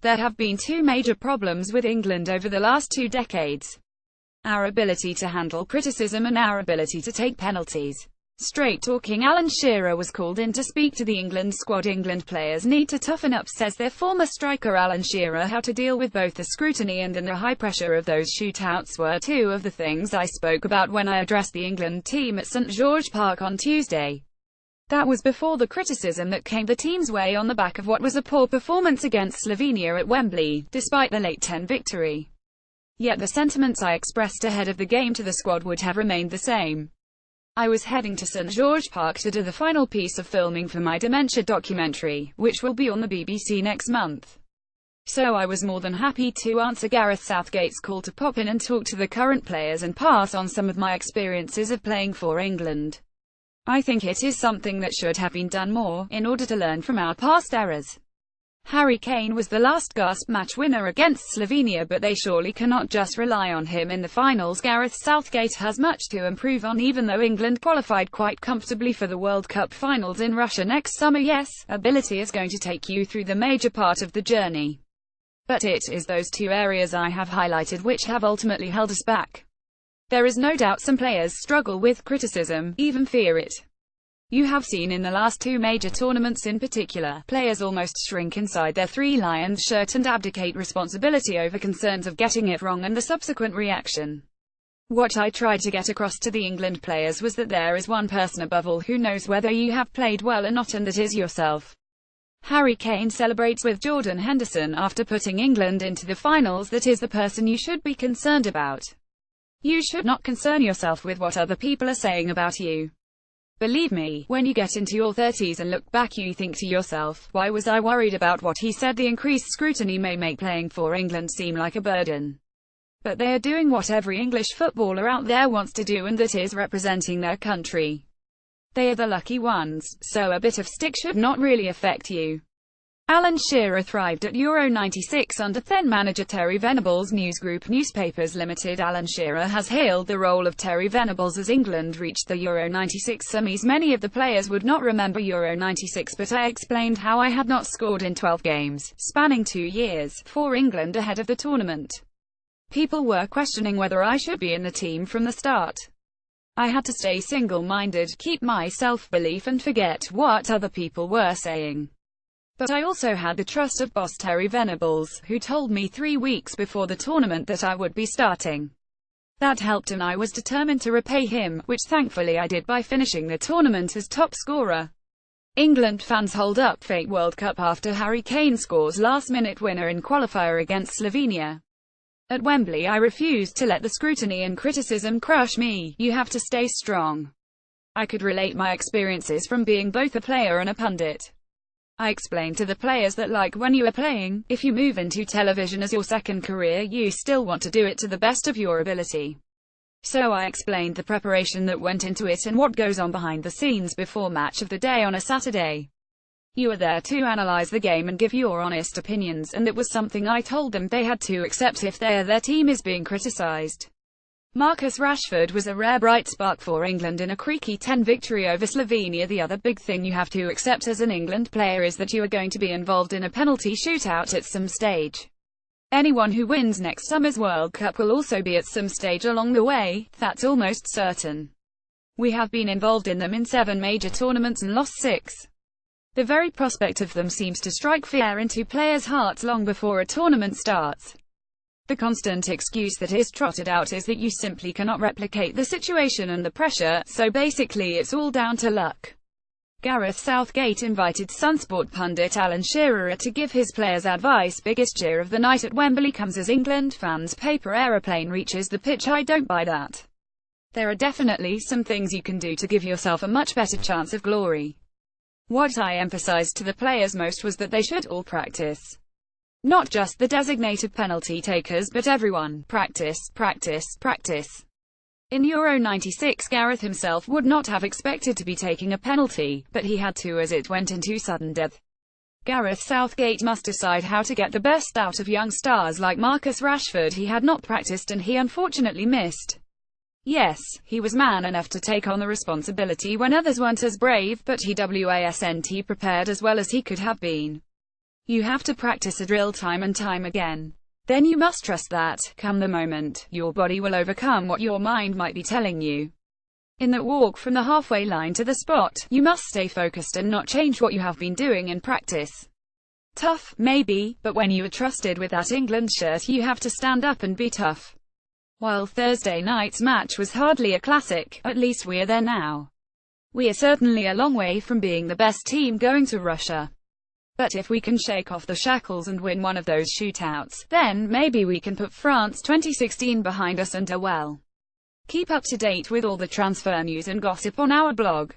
There have been two major problems with England over the last 2 decades. Our ability to handle criticism and our ability to take penalties. Straight-talking Alan Shearer was called in to speak to the England squad. England players need to toughen up, says their former striker Alan Shearer. How to deal with both the scrutiny and the high pressure of those shootouts were two of the things I spoke about when I addressed the England team at St George Park on Tuesday. That was before the criticism that came the team's way on the back of what was a poor performance against Slovenia at Wembley, despite the late 10 victory. Yet the sentiments I expressed ahead of the game to the squad would have remained the same. I was heading to St George Park to do the final piece of filming for my dementia documentary, which will be on the BBC next month. So I was more than happy to answer Gareth Southgate's call to pop in and talk to the current players and pass on some of my experiences of playing for England. I think it is something that should have been done more, in order to learn from our past errors. Harry Kane was the last gasp match winner against Slovenia, but they surely cannot just rely on him in the finals. Gareth Southgate has much to improve on, even though England qualified quite comfortably for the World Cup finals in Russia next summer. Yes, ability is going to take you through the major part of the journey. But it is those two areas I have highlighted which have ultimately held us back. There is no doubt some players struggle with criticism, even fear it. You have seen in the last 2 major tournaments in particular, players almost shrink inside their Three Lions shirt and abdicate responsibility over concerns of getting it wrong and the subsequent reaction. What I tried to get across to the England players was that there is one person above all who knows whether you have played well or not, and that is yourself. Harry Kane celebrates with Jordan Henderson after putting England into the finals. That is the person you should be concerned about. You should not concern yourself with what other people are saying about you. Believe me, when you get into your 30s and look back, you think to yourself, why was I worried about what he said? The increased scrutiny may make playing for England seem like a burden. But they are doing what every English footballer out there wants to do, and that is representing their country. They are the lucky ones, so a bit of stick should not really affect you. Alan Shearer thrived at Euro 96 under then manager Terry Venables. News Group Newspapers Limited. Alan Shearer has hailed the role of Terry Venables as England reached the Euro 96 semis. Many of the players would not remember Euro 96, but I explained how I had not scored in 12 games, spanning 2 years, for England ahead of the tournament. People were questioning whether I should be in the team from the start. I had to stay single-minded, keep my self-belief and forget what other people were saying. But I also had the trust of boss Terry Venables, who told me 3 weeks before the tournament that I would be starting. That helped, and I was determined to repay him, which thankfully I did by finishing the tournament as top scorer. England fans hold up fake World Cup after Harry Kane scores last-minute winner in qualifier against Slovenia. At Wembley, I refused to let the scrutiny and criticism crush me. You have to stay strong. I could relate my experiences from being both a player and a pundit. I explained to the players that, like when you are playing, if you move into television as your second career, you still want to do it to the best of your ability. So I explained the preparation that went into it and what goes on behind the scenes before match of the day on a Saturday. You are there to analyze the game and give your honest opinions, and it was something I told them they had to accept if their team is being criticized. Marcus Rashford was a rare bright spark for England in a creaky 10 victory over Slovenia. The other big thing you have to accept as an England player is that you are going to be involved in a penalty shootout at some stage. Anyone who wins next summer's World Cup will also be at some stage along the way, that's almost certain. We have been involved in them in 7 major tournaments and lost 6. The very prospect of them seems to strike fear into players' hearts long before a tournament starts. The constant excuse that is trotted out is that you simply cannot replicate the situation and the pressure, so basically it's all down to luck. Gareth Southgate invited Sunsport pundit Alan Shearer to give his players advice. Biggest cheer of the night at Wembley comes as England fans' paper aeroplane reaches the pitch. I don't buy that. There are definitely some things you can do to give yourself a much better chance of glory. What I emphasized to the players most was that they should all practice. Not just the designated penalty takers, but everyone. Practice, practice, practice. In Euro 96, Gareth himself would not have expected to be taking a penalty, but he had to as it went into sudden death. Gareth Southgate must decide how to get the best out of young stars like Marcus Rashford. He had not practiced and he unfortunately missed. Yes, he was man enough to take on the responsibility when others weren't as brave, but he wasn't prepared as well as he could have been. You have to practice a drill time and time again. Then you must trust that, come the moment, your body will overcome what your mind might be telling you. In that walk from the halfway line to the spot, you must stay focused and not change what you have been doing in practice. Tough, maybe, but when you are trusted with that England shirt you have to stand up and be tough. While Thursday night's match was hardly a classic, at least we're there now. We are certainly a long way from being the best team going to Russia. But if we can shake off the shackles and win one of those shootouts, then maybe we can put France 2016 behind us and do well. Keep up to date with all the transfer news and gossip on our blog.